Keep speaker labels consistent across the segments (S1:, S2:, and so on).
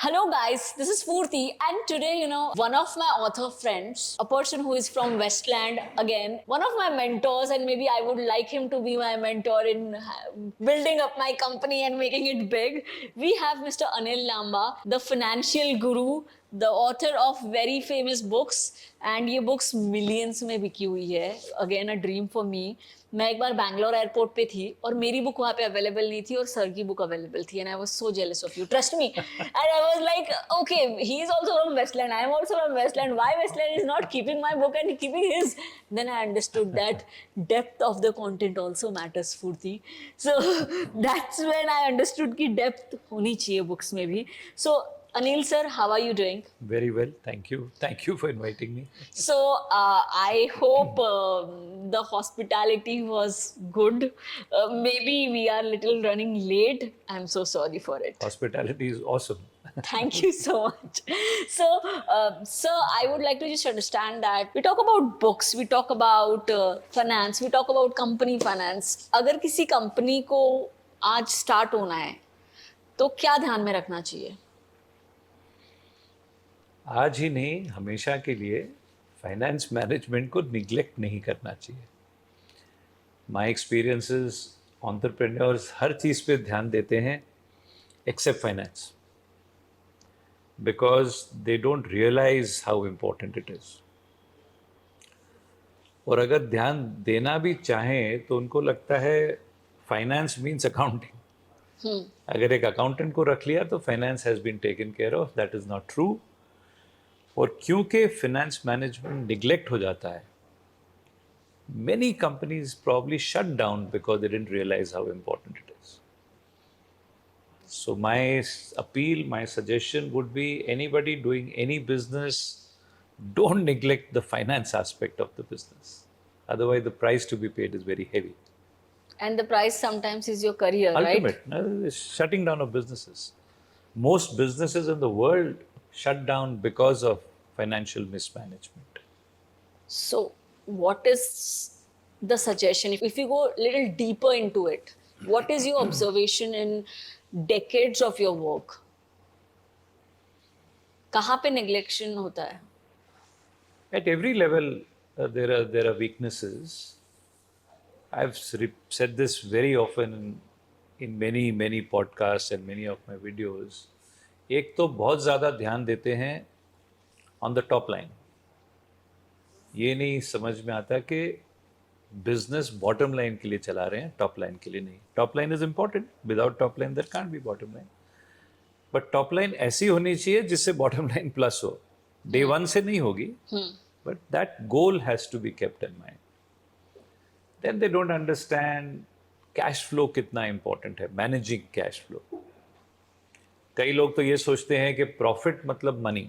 S1: Hello guys, this is Purti, and today, one of my author friends, a person who is from Westland, again, one of my mentors, and maybe I would like him to be my mentor in building up my company and making it big. We have Mr. Anil Lamba, the financial guru, the author of very famous books, and ये books millions में बिकी हुई है. Again, a dream for me. मैं एक बार Bangalore airport पे थी और मेरी बुक वहाँ पे अवेलेबल नहीं थी और सर की बुक अवेलेबल थी, and I was so jealous of you, trust me. And I was like, okay, he is also from Westland, I am also from Westland, why Westland is not keeping my book and keeping his. Then I understood that depth of the content also matters, Phurti. So that's when I understood कि depth होनी चाहिए books में भी. सो Anil sir, how are you doing?
S2: Very well, thank you. Thank you for inviting me.
S1: So I hope the hospitality was good. Maybe we are little running late. I'm so sorry for it.
S2: Hospitality is awesome.
S1: Thank you so much. So, sir, I would like to just understand that we talk about books, we talk about finance, we talk about company finance. अगर किसी company को आज start होना है, तो क्या ध्यान में रखना चाहिए?
S2: आज ही नहीं, हमेशा के लिए फाइनेंस मैनेजमेंट को निग्लेक्ट नहीं करना चाहिए. माय एक्सपीरियंसेस, एंटरप्रेन्योर्स हर चीज़ पे ध्यान देते हैं except finance, because they don't realise how important it is. और अगर ध्यान देना भी चाहें तो उनको लगता है फाइनेंस मीन्स अकाउंटिंग. अगर एक अकाउंटेंट को रख लिया तो finance has been taken care of. That is not true. और क्योंकि फिनेंस मैनेजमेंट निगलेक्ट हो जाता है, many companies probably shut down because they didn't realize how important it is. So my appeal, my suggestion would be anybody doing any business, don't neglect the finance aspect of the business. Otherwise the price to be paid is very heavy.
S1: And the price sometimes is your career,
S2: Ultimate,
S1: right?
S2: shutting down of businesses. Most businesses in the world shut down because of financial mismanagement.
S1: So, what is the suggestion? If you go a little deeper into it, what is your observation in decades of your work? कहाँ पे neglection होता है?
S2: At every level, there are weaknesses. I've said this very often in many podcasts and many of my videos. एक तो बहुत ज़्यादा ध्यान देते हैं ऑन द टॉप लाइन. ये नहीं समझ में आता कि बिजनेस बॉटम लाइन के लिए चला रहे हैं, टॉप लाइन के लिए नहीं. Top line is important. Without top line there can't be bottom line. But top line ऐसी होनी चाहिए जिससे बॉटम लाइन प्लस हो. डे वन से नहीं होगी, but that goal has to be kept in mind. Then they don't understand cash flow कितना important है, मैनेजिंग कैश फ्लो. कई लोग तो ये सोचते हैं कि प्रॉफिट मतलब money,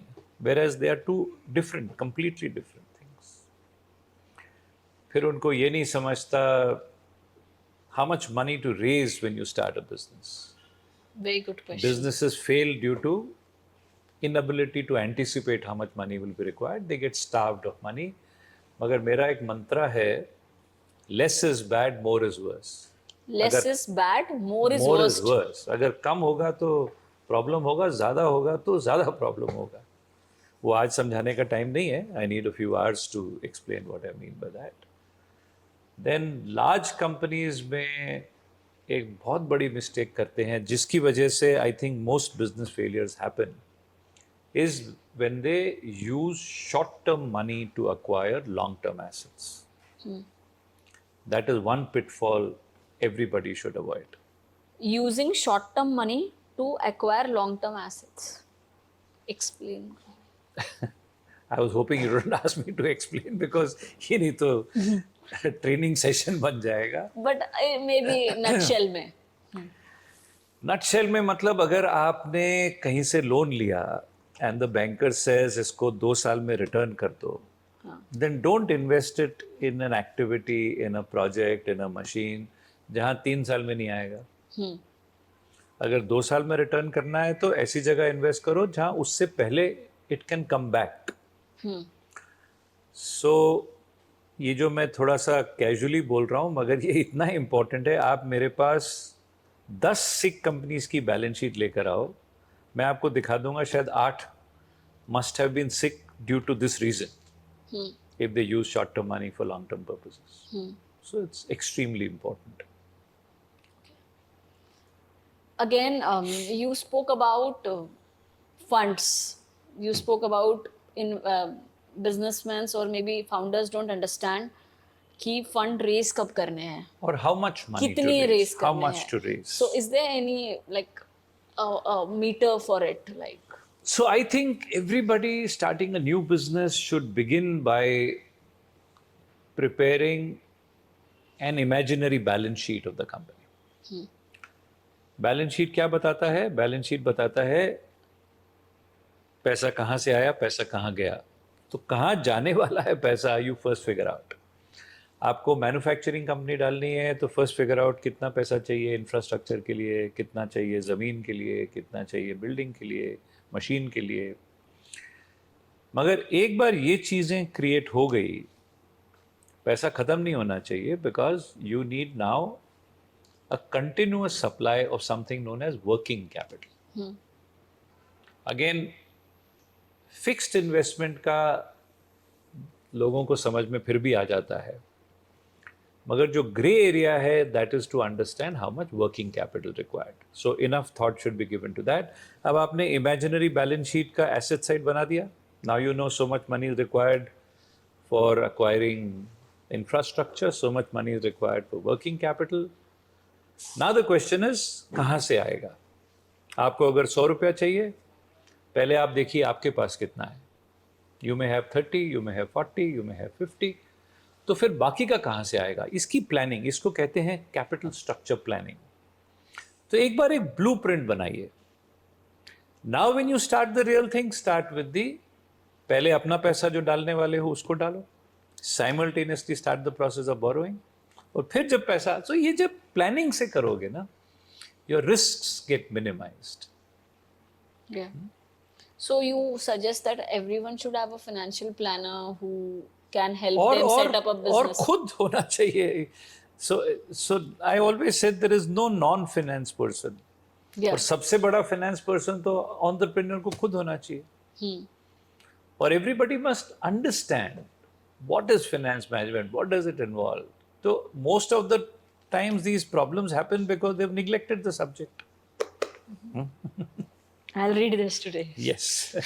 S2: whereas they are two different, completely different things. फिर उनको ये नहीं समझता how much money to raise when you start a business.
S1: Very good question.
S2: Businesses fail due to inability to anticipate how much money will be required. They get starved of money. मगर मेरा एक मंत्रा है, less is bad, more is worse.
S1: Less is bad, more is worse.
S2: अगर कम होगा तो problem होगा, ज़्यादा होगा तो ज़्यादा प्रॉब्लम होगा. वो आज समझाने का टाइम नहीं है. I need a few hours to explain what I mean by that. Then large companies में एक बहुत बड़ी मिस्टेक करते हैं, जिसकी वजह से I think most business failures happen, is when they use short term money to acquire long term assets. That is one pitfall everybody should avoid.
S1: Using short term money to acquire long term assets. Explain.
S2: I was hoping you wouldn't ask me to explain because ये नहीं तो training session बन जाएगा.
S1: But maybe nutshell में.
S2: Nutshell में मतलब अगर आपने कहीं से लोन लिया एंड द बैंकर सेज इसको 2 साल में रिटर्न कर दो, then don't invest it in an activity, in a project, in a machine जहाँ 3 साल में नहीं आएगा. अगर 2 साल में रिटर्न करना है तो ऐसी जगह इन्वेस्ट करो जहाँ उससे पहले इट कैन कम बैक. सो ये जो मैं थोड़ा सा कैजुअली बोल रहा हूँ, मगर ये इतना इम्पोर्टेंट है. आप मेरे पास 10 सिक कंपनीज की बैलेंस शीट लेकर आओ, मैं आपको दिखा दूंगा शायद 8 must have been sick due to this reason if they use short term money for long term purposes. So it's extremely important.
S1: Again, you spoke about funds. You spoke about in businessmen or maybe founders don't understand कि fund raise कब करने हैं,
S2: Or how much money to
S1: कितनी
S2: raise,
S1: raise
S2: how
S1: करने
S2: much
S1: हैं.
S2: to raise.
S1: So is there any like a meter for it, like?
S2: So I think everybody starting a new business should begin by preparing an imaginary balance sheet of the company. Balance sheet क्या बताता है? Balance sheet बताता है पैसा कहाँ से आया, पैसा कहाँ गया. तो कहाँ जाने वाला है पैसा, यू फर्स्ट फिगर आउट. आपको मैन्युफैक्चरिंग कंपनी डालनी है तो फर्स्ट फिगर आउट कितना पैसा चाहिए इंफ्रास्ट्रक्चर के लिए, कितना चाहिए ज़मीन के लिए, कितना चाहिए बिल्डिंग के लिए, मशीन के लिए. मगर एक बार ये चीज़ें क्रिएट हो गई, पैसा ख़त्म नहीं होना चाहिए, because you need now a continuous supply of something known as working capital. Again, fixed investment का लोगों को समझ में फिर भी आ जाता है, मगर जो ग्रे एरिया है that is to understand how much working capital required. So enough thought should be given to that. अब आपने imaginary balance sheet का asset side बना दिया. Now you know so much money is required for acquiring infrastructure, so much money is required for working capital. Now the question is कहाँ से आएगा? आपको अगर 100 रुपया चाहिए, पहले आप देखिए आपके पास कितना है. You may have 30, you may have 40, you may have 50. तो फिर बाकी का कहाँ से आएगा? इसकी प्लानिंग, इसको कहते हैं कैपिटल स्ट्रक्चर प्लानिंग. तो एक बार एक ब्लूप्रिंट बनाइए. Now when you start the real thing, start with the पहले अपना पैसा जो डालने वाले हो उसको डालो. Simultaneously start the process of borrowing. और फिर जब पैसा, तो ये जब प्लानिंग से करोगे ना, your risks get minimized.
S1: Yeah. So you suggest that everyone should have a financial planner who can help them set up a business.
S2: और खुद होना चाहिए. So I always said there is no non-finance person.
S1: Yeah.
S2: और सबसे बड़ा finance person तो entrepreneur को खुद होना चाहिए. और everybody must understand what is finance management, what does it involve. So most of the times these problems happen because they've neglected the subject.
S1: I'll read this today.
S2: Yes.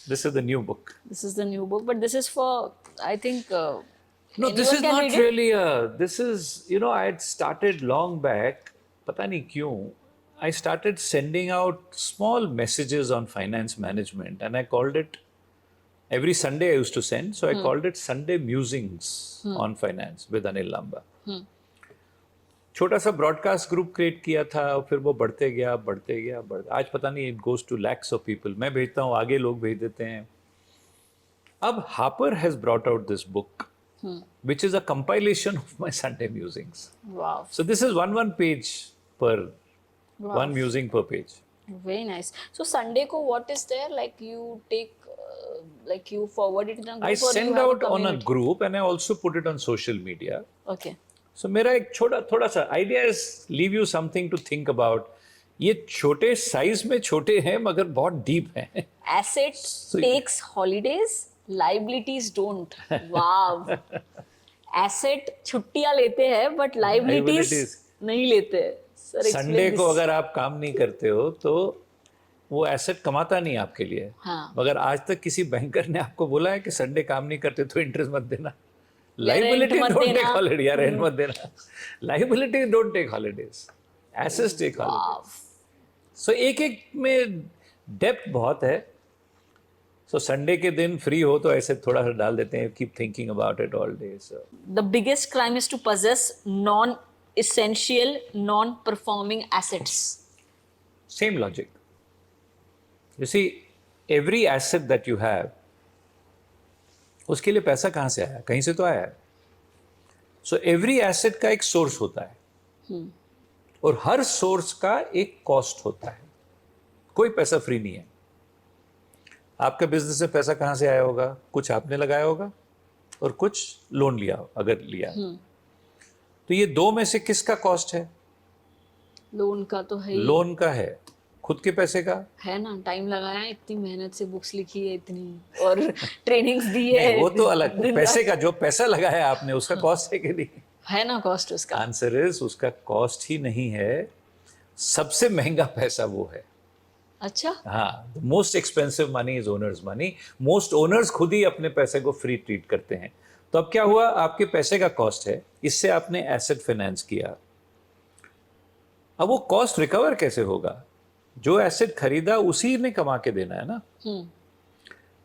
S2: This is the new book.
S1: This is the new book, but this is for, I think.
S2: No, this is not really a. This is, you know, I had started long back. पता नहीं क्यों. I started sending out small messages on finance management, and I called it. Every Sunday I used to send, so I called it Sunday Musings on Finance with Anil Lamba. छोटा सा broadcast group create किया था, और फिर वो बढ़ते गया. आज पता नहीं, it goes to lakhs of people. मैं भेजता हूँ, आगे लोग भेज देते हैं. अब Harper has brought out this book, which is a compilation of my Sunday musings.
S1: Wow.
S2: So this is one page per, one musing per page.
S1: Very nice. So Sunday ko what is there? Like you take, like you forward it in a group.
S2: I
S1: or you
S2: send
S1: have
S2: out on a
S1: community?
S2: group and I also put it on social media.
S1: Okay.
S2: So मेरा एक थोड़ा सा idea is leave you something to think about. ये छोटे size में छोटे हैं मगर बहुत डीप हैं.
S1: Asset takes holidays, liabilities don't. Wow. Asset छुट्टियां लेते हैं but liabilities नहीं लेते. Sir,
S2: संडे को अगर आप काम नहीं करते हो तो वो एसेट कमाता नहीं आपके लिए.
S1: हाँ.
S2: मगर आज तक किसी बैंकर ने आपको बोला है कि संडे काम नहीं करते तो इंटरेस्ट मत देना. लाइबिलिटी डोंट टेक हॉलिडे, या रेंट मत देना. Liability don't take holidays, assets take holidays. So एक में डेप्थ बहुत है. सो संडे के दिन फ्री हो तो ऐसे थोड़ा सा डाल देते हैं, keep thinking about it all day. So
S1: the biggest crime is to possess non-essential, non-performing assets.
S2: same logic. You see, every asset that you have, उसके लिए पैसा कहाँ से आया? कहीं से तो आया है. So every asset का एक सोर्स होता है, और हर सोर्स का एक कॉस्ट होता है. कोई पैसा फ्री नहीं है. आपके बिजनेस में पैसा कहाँ से आया होगा? कुछ आपने लगाया होगा और कुछ लोन लिया, अगर लिया. तो ये दो में से किसका कॉस्ट है?
S1: लोन का तो है.
S2: लोन का है. खुद के पैसे का?
S1: है ना, टाइम लगाया है, इतनी मेहनत से बुक्स लिखी है इतनी और ट्रेनिंग्स दी है।
S2: नहीं, वो तो अलग,
S1: दिन
S2: पैसे
S1: रात।
S2: का जो पैसा लगाया आपने उसका कॉस्ट है कि नहीं?
S1: है ना कॉस्ट उसका।
S2: आंसर इज उसका कॉस्ट ही नहीं है, सबसे महंगा पैसा वो है।
S1: अच्छा।
S2: हाँ, most expensive money is owners money. Most owners खुद ही अपने पैसे को फ्री ट्रीट करते हैं। तो अब क्या हुआ, आपके पैसे का कॉस्ट है, इससे आपने एसेट फाइनेंस किया। अब वो कॉस्ट रिकवर कैसे होगा? जो एसेट खरीदा उसी ने कमा के देना है ना।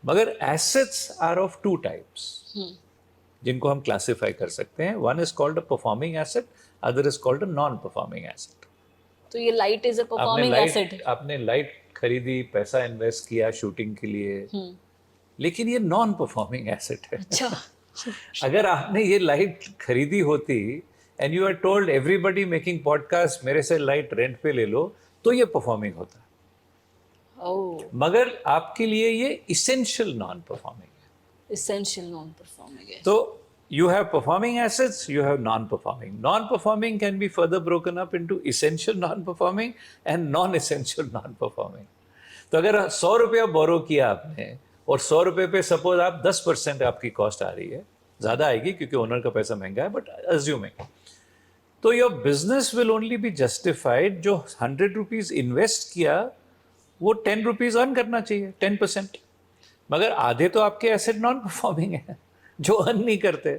S2: मगर assets are of two types जिनको हम क्लासिफाई कर सकते हैं। One is called a performing asset, other is called a non performing asset.
S1: तो ये light is a performing asset.
S2: आपने लाइट खरीदी, पैसा इन्वेस्ट किया शूटिंग के लिए, लेकिन ये नॉन परफॉर्मिंग एसेट है।
S1: अच्छा।
S2: अगर आपने ये लाइट खरीदी होती and you are told everybody making podcast मेरे से लाइट रेंट पे ले लो, तो ये परफॉर्मिंग होता।
S1: ओह,
S2: मगर आपके लिए ये इसेंशियल नॉन परफॉर्मिंग है।
S1: इसेंशियल नॉन परफॉर्मिंग है।
S2: तो you have performing assets, you have non-performing. Non-performing can be further broken up into essential non-performing and non-essential non-performing. तो अगर 100 रुपया बोरो किया आपने और 100 रुपये पे सपोज आप 10% आपकी कॉस्ट आ रही है, ज़्यादा आएगी क्योंकि ओनर का पैसा महंगा है, बट अज्यूमिंग, तो your business will only be justified, जो 100 रुपीज इन्वेस्ट किया वो 10 रुपीज अर्न करना चाहिए, 10%। मगर आधे तो आपके एसेट नॉन परफॉर्मिंग है जो अर्न नहीं करते।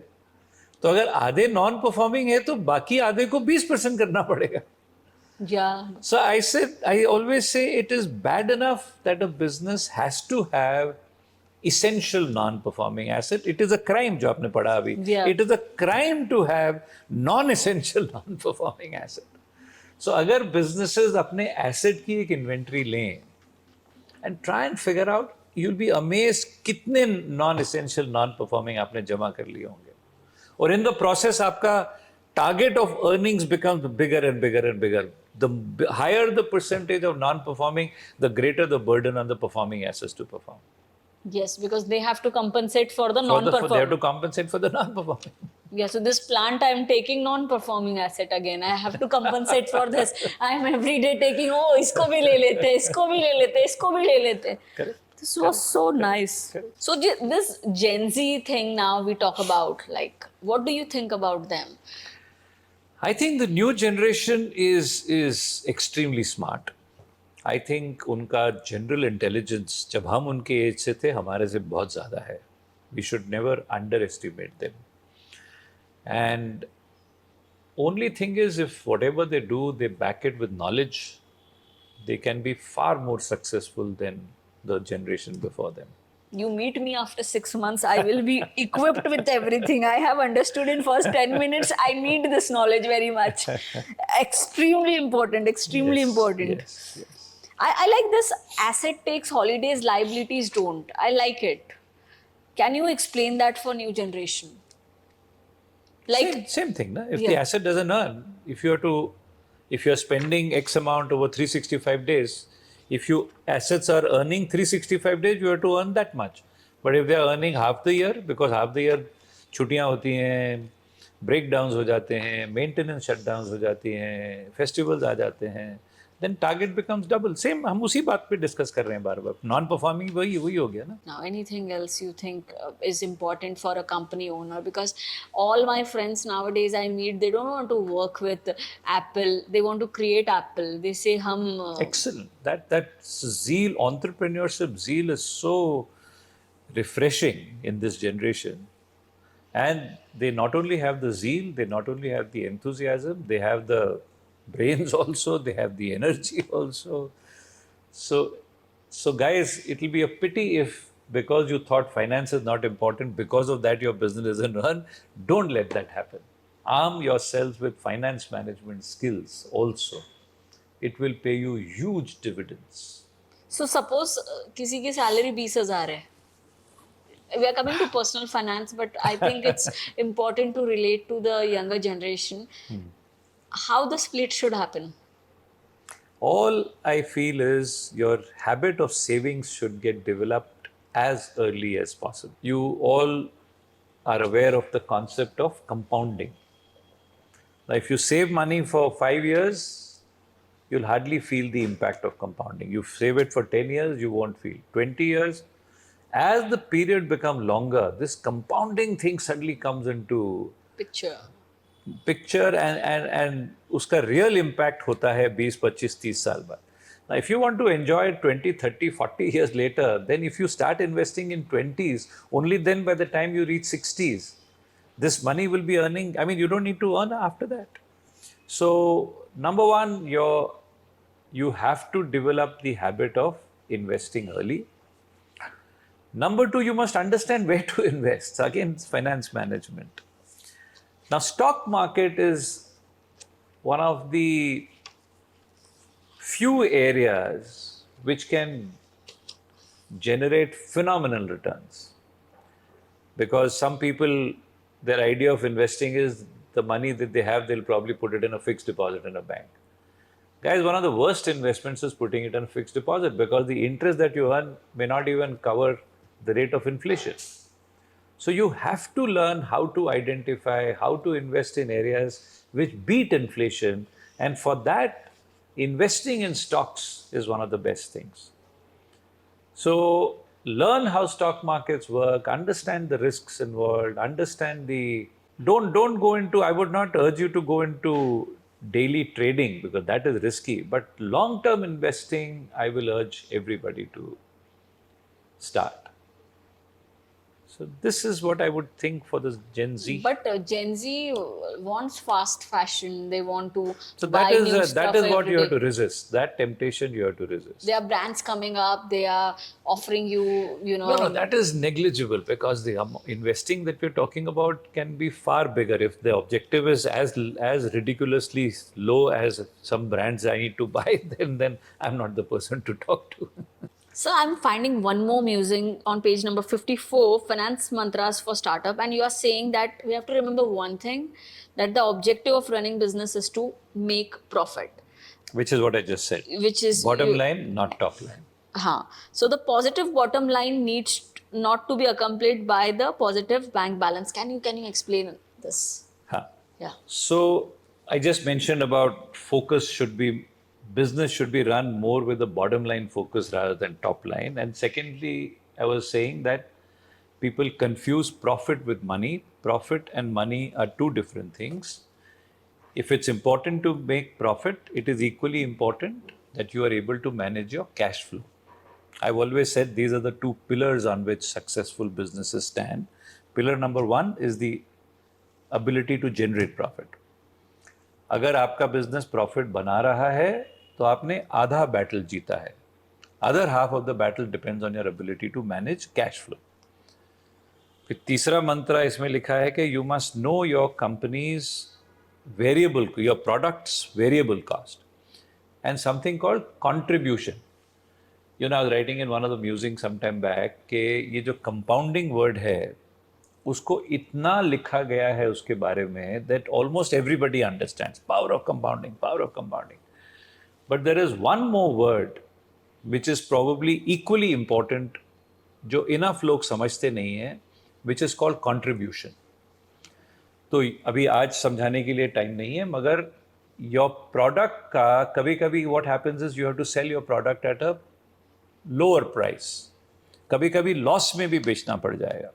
S2: तो अगर आधे नॉन परफॉर्मिंग है तो बाकी आधे को 20% करना पड़ेगा। So I always say it is bad enough that a business has to have essential non-performing asset. It is a crime जो आपने पढ़ा अभी।
S1: Yeah.
S2: It is a crime to have non-essential non-performing asset. So अगर businesses अपने asset की एक inventory लें and try and figure out, you'll be amazed कितने non-essential non-performing आपने जमा कर लिए होंगे। और in the process आपका target of earnings becomes bigger and bigger and bigger. The higher the percentage of non-performing, the greater the burden on the performing assets to perform.
S1: Yes, because they have to compensate for the
S2: They
S1: non-performing.
S2: have to compensate for the non-performing.
S1: Yeah, so this plant I'm taking non-performing asset again. I have to compensate for this. I'm every day taking, oh, इसको भी ले लेते, इसको भी ले लेते, इसको भी ले लेते.
S2: Correct.
S1: This was so nice. So this Gen Z thing now we talk about, like, what do you think about them?
S2: I think the new generation is extremely smart. I think उनका general intelligence जब हम उनके as से थे हमारे से बहुत ज़्यादा है. We should never underestimate them. And only thing is, if whatever they do, they back it with knowledge, they can be far more successful than the generation before them.
S1: You meet me after 6 months, I will be equipped with everything. I have understood in first 10 minutes. I need this knowledge very much. Extremely important, extremely important.
S2: Yes, yes.
S1: I like this asset takes holidays, liabilities don't. I like it. Can you explain that for new generation? Like,
S2: Same thing, na? If
S1: Yeah.
S2: the asset doesn't earn, if you're spending X amount over 365 days, if your assets are earning 365 days, you have to earn that much. But if they are earning half the year, because half the year छुट्टियां होती हैं, breakdowns हो जाते हैं, maintenance shutdowns हो जाती हैं, festivals आ जाते हैं, then target becomes double. Same, हम उसी बात पे डिस्कस कर रहे हैं बार बार. नॉन परफॉर्मिंग वही हो गया ना.
S1: now anything else you think is important for a company owner? Because all my friends nowadays I meet, they don't want to work with Apple. They want to create Apple. They say hum
S2: Excellent. That zeal, entrepreneurship zeal is so refreshing in this generation. And they not only have the zeal, they not only have the enthusiasm, they have the brains also, they have the energy also. So guys, it will be a pity if, because you thought finance is not important, because of that your business doesn't run. Don't let that happen. Arm yourself with finance management skills also. It will pay you huge dividends.
S1: so suppose किसी की salary 20,000 है. We are coming to personal finance, but I think it's important to relate to the younger generation. How the split should happen?
S2: All I feel is your habit of savings should get developed as early as possible. You all are aware of the concept of compounding. Now, if you save money for 5 years, you'll hardly feel the impact of compounding. You save it for 10 years, you won't feel. 20 years, as the period becomes longer, this compounding thing suddenly comes into
S1: Picture.
S2: picture and उसका real impact होता है 20, 25, 30 साल बाद. Now, if you want to enjoy it 20, 30, 40 years later, then if you start investing in 20s, only then by the time you reach 60s, this money will be earning. I mean, you don't need to earn after that. So, number one, you have to develop the habit of investing early. Number two, you must understand where to invest. Again, it's finance management. Now, stock market is one of the few areas which can generate phenomenal returns. Because some people, their idea of investing is the money that they have, they'll probably put it in a fixed deposit in a bank. Guys, one of the worst investments is putting it in a fixed deposit because the interest that you earn may not even cover the rate of inflation. So you have to learn how to identify, how to invest in areas which beat inflation. And for that, investing in stocks is one of the best things. So learn how stock markets work, understand the risks involved, understand the don't go into, I would not urge you to go into daily trading because that is risky, but long-term investing, I will urge everybody to start. So this is what I would think for this Gen Z.
S1: But Gen Z wants fast fashion. They want to
S2: So
S1: buy new stuff
S2: that is what
S1: every
S2: you have
S1: day.
S2: to resist. That temptation you have to resist.
S1: There are brands coming up. They are offering you,
S2: No, that is negligible because the investing that we're talking about can be far bigger. If the objective is as ridiculously low as some brands I need to buy, then I'm not the person to talk to.
S1: So I'm finding one more musing on page number 54, finance mantras for startup, and you are saying that we have to remember one thing, that the objective of running business is to make profit,
S2: Which is what I just said.
S1: which is
S2: Bottom line, not top line.
S1: So the positive bottom line needs not to be accompanied by the positive bank balance. Can you explain this?
S2: Huh.
S1: Yeah.
S2: So I just mentioned about business should be run more with the bottom line focus rather than top line. And secondly, I was saying that people confuse profit with money. Profit and money are two different things. If it's important to make profit, it is equally important that you are able to manage your cash flow. I've always said these are the two pillars on which successful businesses stand. Pillar number one is the ability to generate profit. अगर आपका business profit बना रहा है तो आपने आधा battle जीता है. Other half of the battle depends on your ability to manage cash flow. फिर तीसरा मंत्र इसमें लिखा है कि you must know your company's variable, your products variable cost and something called contribution. You know, I was writing in one of the musings some time back कि ये जो compounding word है उसको इतना लिखा गया है उसके बारे में that almost everybody understands power of compounding, power of compounding. But there is one more word which is probably equally important जो enough लोग समझते नहीं हैं, which is called contribution. तो अभी आज समझाने के लिए टाइम नहीं है, मगर your product का कभी कभी what happens is you have to sell your product at a lower price. कभी कभी लॉस में भी बेचना पड़ जाएगा.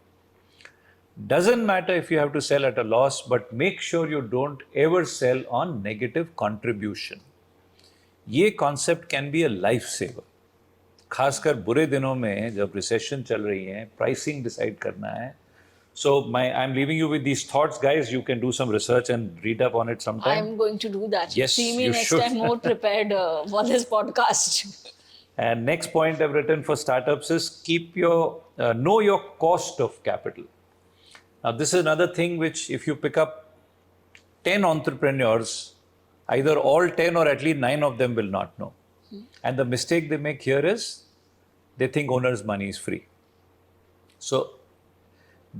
S2: Doesn't matter if you have to sell at a loss, but make sure you don't ever sell on negative contribution. ये concept can be a life saver. खासकर बुरे दिनों में जब रिसेशन चल रही है, प्राइसिंग डिसाइड करना है. So I'm leaving you with these thoughts, guys. You can do some research and read up on it sometime.
S1: I'm going to do that.
S2: Yes,
S1: See me
S2: you
S1: next
S2: should.
S1: time more prepared for this podcast.
S2: And next point I've written for startups is know your cost of capital. Now this is another thing which if you pick up 10 entrepreneurs, either all 10 or at least 9 of them will not know. And the mistake they make here is they think owner's money is free. So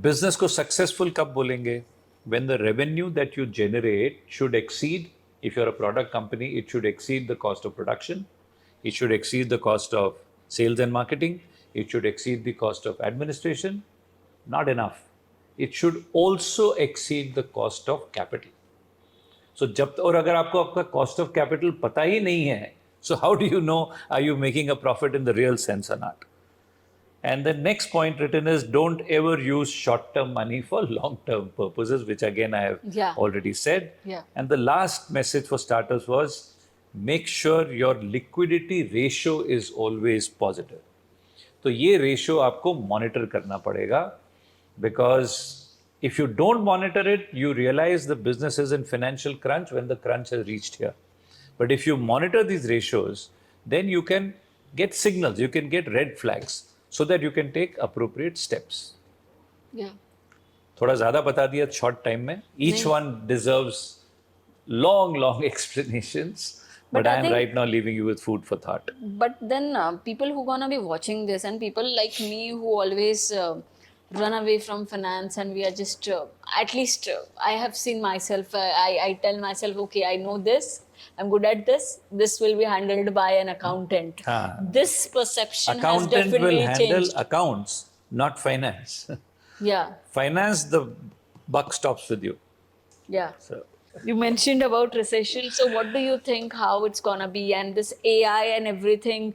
S2: business को successful कब बोलेंगे? When the revenue that you generate should exceed, if you're a product company, it should exceed the cost of production. It should exceed the cost of sales and marketing. It should exceed the cost of administration. Not enough. It should also exceed the cost of capital. सो जब और अगर आपको आपका cost of capital पता ही नहीं है, so how do you know are you making a profit in the real sense or not? And the next point written is don't ever use short term money for long term purposes, which again I have
S1: Yeah.
S2: already said.
S1: Yeah.
S2: And the last message for starters was make sure your liquidity ratio is always positive. तो ये ratio आपको monitor करना पड़ेगा, because if you don't monitor it, you realize the business is in financial crunch when the crunch has reached here. But if you monitor these ratios, then you can get signals, you can get red flags so that you can take appropriate steps.
S1: Yeah.
S2: थोड़ा ज़्यादा बता दिया short time में. Each one deserves long explanations. But
S1: I
S2: I am
S1: think-
S2: right now leaving you with food for thought.
S1: But then people who gonna be watching this and people like me who always run away from finance and we are just at least I have seen myself. I tell myself, okay, I know this. I'm good at this. This will be handled by an accountant. This perception has
S2: Accountant
S1: definitely
S2: will handle
S1: changed.
S2: accounts, not finance.
S1: Yeah.
S2: Finance, the buck stops with you.
S1: Yeah.
S2: So
S1: You mentioned about recession. So, what do you think how it's gonna be? And this AI and everything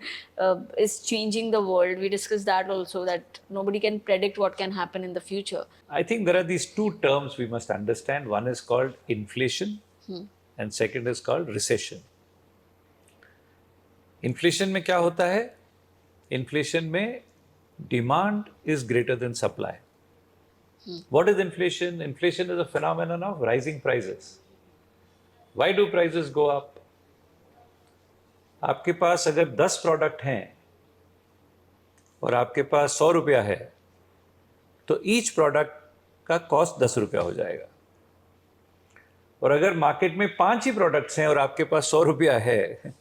S1: is changing the world. We discussed that also, that nobody can predict what can happen in the future.
S2: I think there are these two terms we must understand. One is called inflation, and second is called recession. Inflation में क्या होता है? Inflation में demand is greater than supply. What is inflation? Inflation is a phenomenon of rising prices. Why do prices go up? आपके पास अगर 10 product हैं और आपके पास 100 रुपया है, तो ईच प्रोडक्ट का कॉस्ट 10 रुपया हो जाएगा. और अगर मार्केट में 5 ही प्रोडक्ट्स हैं और आपके पास 100 रुपया है,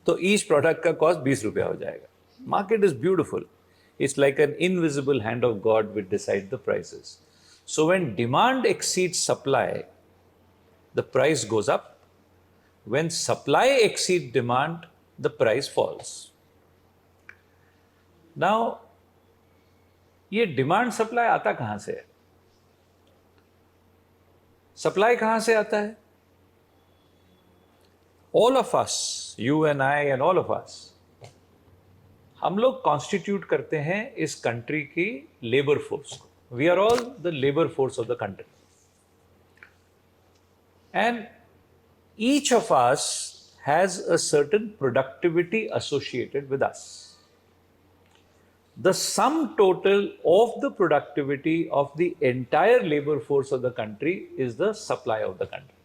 S2: तो ईच प्रोडक्ट का कॉस्ट 20 रुपया हो जाएगा. Market is beautiful. It's like an invisible hand of God which decides the prices. So when demand exceeds supply, the price goes up. When supply exceeds demand, the price falls. Now, ये demand supply आता कहां से है? Supply कहां से आता है? All of us, you and I and all of us, हम लोग कॉन्स्टिट्यूट करते हैं इस कंट्री की लेबर फोर्स को. We are all the labour force of the country. And each of us has a certain productivity associated with us. The sum total of the productivity of the entire labour force of the country is the supply of the country.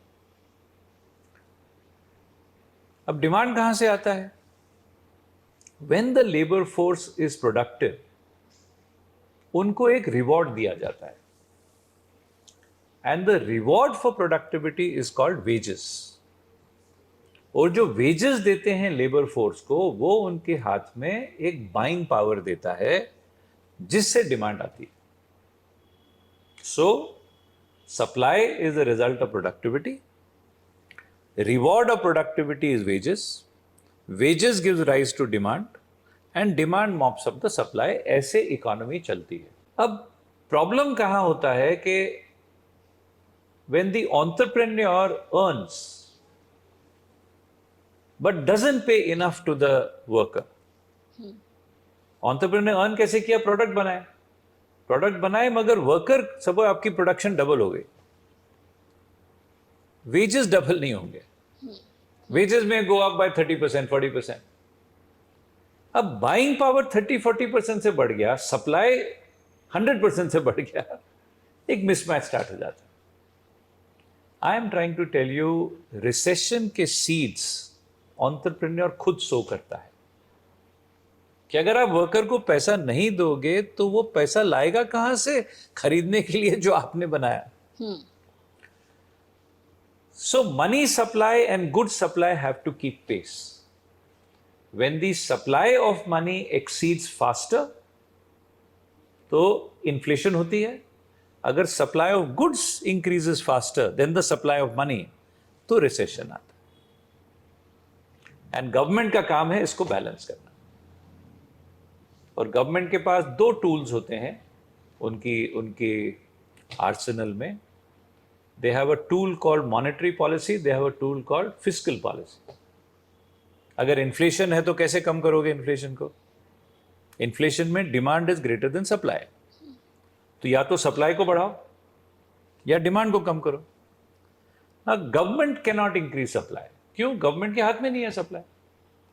S2: अब demand कहां से आता है? When the labor force is productive, उनको एक reward दिया जाता है. And the reward for productivity is called wages. और जो wages देते हैं लेबर फोर्स को, वो उनके हाथ में एक बाइंग पावर देता है जिससे डिमांड आती है. So, supply is a result of productivity. Reward of productivity is wages. Wages gives rise to demand and demand mops up the supply. ऐसे इकोनॉमी चलती है. अब प्रॉब्लम कहां होता है कि when the entrepreneur earns but doesn't pay enough to the worker. entrepreneur earn कैसे किया? प्रोडक्ट बनाए मगर वर्कर सब आपकी प्रोडक्शन डबल हो गई, वेजेस डबल नहीं होंगे. Wages may go up by 30%, 40%. अब बाइंग पावर 30-40% से बढ़ गया, सप्लाई 100% से बढ़ गया, एक मिसमैच स्टार्ट हो जाता है. I am trying to tell you, recession के सीड्स एंटरप्रेन्योर खुद सो करता है कि अगर आप वर्कर को पैसा नहीं दोगे तो वो पैसा लाएगा कहां से खरीदने के लिए जो आपने बनाया. So money supply and goods supply have to keep pace. When the supply of money exceeds faster, तो inflation होती है. अगर supply of goods increases faster than the supply of money, तो recession आता है. And government का काम है इसको बैलेंस करना. और गवर्नमेंट के पास 2 टूल्स होते हैं उनकी आर्सेनल में. they have a tool called monetary policy, they have a tool called fiscal policy. अगर इन्फ्लेशन है तो कैसे कम करोगे इन्फ्लेशन को? इन्फ्लेशन में demand is greater than supply, तो या तो सप्लाई को बढ़ाओ या डिमांड को कम करो. ना government can not increase supply. क्यों? गवर्नमेंट के हाथ में नहीं है supply.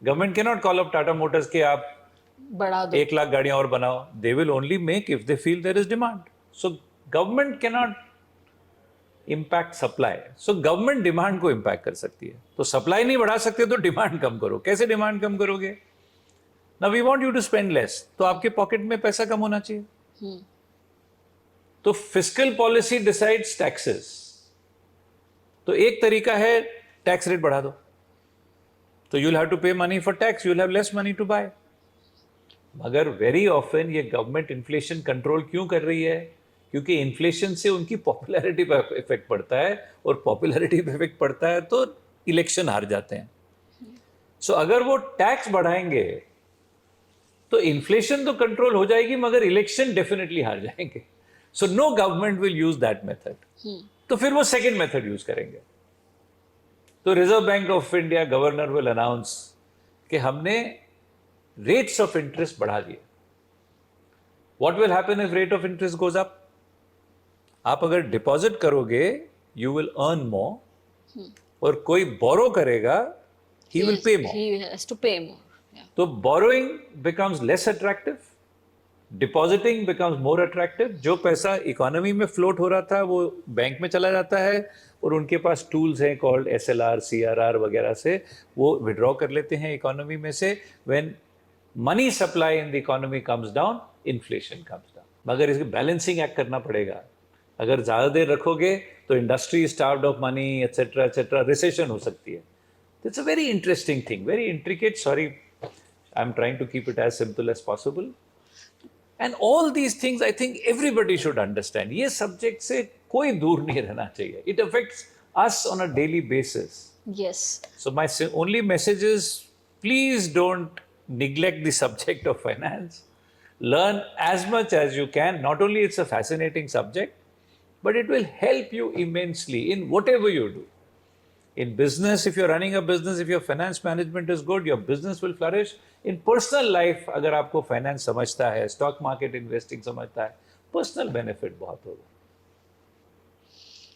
S2: Government can not call up Tata Motors के आप
S1: बढ़ा दो.
S2: 1 लाख गाड़ियां और बनाओ. They will only make if they feel there is demand. So government can not impact supply. So government demand को इम्पैक्ट कर सकती है. तो सप्लाई नहीं बढ़ा सकते तो डिमांड कम करो. कैसे डिमांड कम करोगे? Now we want you to spend less, तो आपके पॉकेट में पैसा कम होना चाहिए. तो फिस्कल पॉलिसी डिसाइड्स टैक्सेस. तो एक तरीका है टैक्स रेट बढ़ा दो, तो you will have to pay money for tax, you will have less money to buy. मगर वेरी ऑफन ये गवर्नमेंट इन्फ्लेशन कंट्रोल क्यों कर रही है? क्योंकि इन्फ्लेशन से उनकी पॉपुलैरिटी पर इफेक्ट पड़ता है, और पॉपुलैरिटी पर इफेक्ट पड़ता है तो इलेक्शन हार जाते हैं. सो अगर वो टैक्स बढ़ाएंगे तो इन्फ्लेशन तो कंट्रोल हो जाएगी, मगर इलेक्शन डेफिनेटली हार जाएंगे. So no government will use that method. तो फिर वो सेकेंड मेथड यूज करेंगे. तो Reserve Bank of India governor will announce कि हमने रेट्स ऑफ इंटरेस्ट बढ़ा दिए. What will happen if rate of interest goes up? आप अगर डिपॉजिट करोगे यू विल अर्न मोर, और कोई बोरो करेगा he will pay more.
S1: He has to pay more. Yeah.
S2: तो borrowing becomes less attractive, depositing becomes more attractive. जो पैसा economy में फ्लोट हो रहा था वो बैंक में चला जाता है, और उनके पास टूल्स हैं कॉल्ड SLR, CRR वगैरह से वो विड्रॉ कर लेते हैं इकोनॉमी में से. When money supply in the economy comes down, inflation comes down. मगर इसकी बैलेंसिंग एक्ट करना पड़ेगा. अगर ज़्यादा देर रखोगे तो industry starved of money etcetera etcetera, recession हो सकती है. It's a very interesting thing, very intricate. Sorry, I am trying to keep it as simple as possible. And all these things I think everybody should understand. ये subject से कोई दूर नहीं रहना चाहिए. It affects us on a daily basis.
S1: Yes.
S2: So my only message is, please don't neglect the subject of finance. Learn as much as you can. Not only it's a fascinating subject, but it will help you immensely in whatever you do. In business, if you're running a business, if your finance management is good, your business will flourish. In personal life, अगर आपको finance समझता है, stock market investing समझता है, personal benefit बहुत होगा.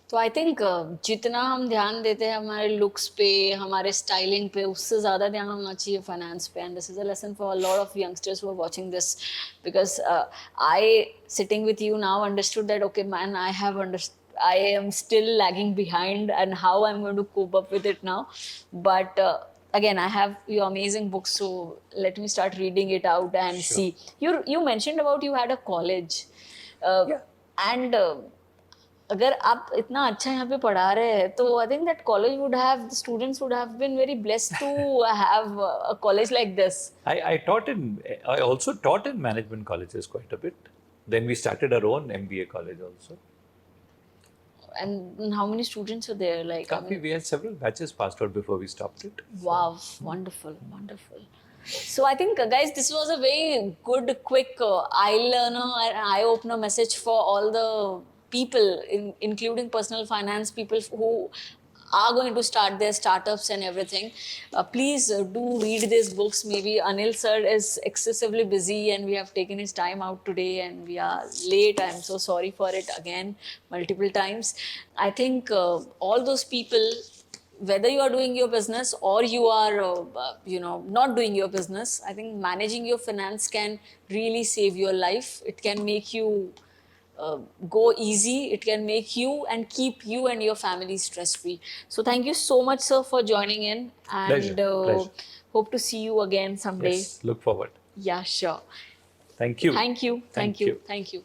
S1: तो I think जितना हम ध्यान देते हैं हमारे लुक्स पे, हमारे स्टाइलिंग पे, उससे ज़्यादा ध्यान होना चाहिए फाइनेंस पे. And this is a lesson for a lot of youngsters who are watching this, because I sitting with you now understood that okay man, I am still lagging behind, and how I'm going to cope up with it now. But again, I have your amazing books, so let me start reading it out and
S2: Sure.
S1: see. You mentioned about you had a college,
S2: Yeah.
S1: and अगर आप इतना अच्छा यहाँ पे पढ़ा रहे हैं तो I think that college would have, the students would have been very blessed to have a college like this.
S2: I also taught in management colleges quite a bit. Then we started our own MBA college also.
S1: And how many students are there? Like, I mean,
S2: We had several batches passed out before we stopped it.
S1: wow, wonderful, wonderful. So I think, guys, this was a very good, quick eye-learner and eye-opener message for all the people, including personal finance people who are going to start their startups and everything. Please do read these books. Maybe Anil sir is excessively busy and we have taken his time out today and we are late. I'm so sorry for it again, multiple times. I think all those people, whether you are doing your business or you are not doing your business, I think managing your finance can really save your life. It can make you go easy. It can make you and keep you and your family stress free. So thank you so much, sir, for joining in, and
S2: Pleasure.
S1: hope to see you again someday.
S2: Yes, look forward.
S1: Yeah, sure.
S2: Thank you.
S1: Thank you.
S2: Thank you.
S1: Thank you.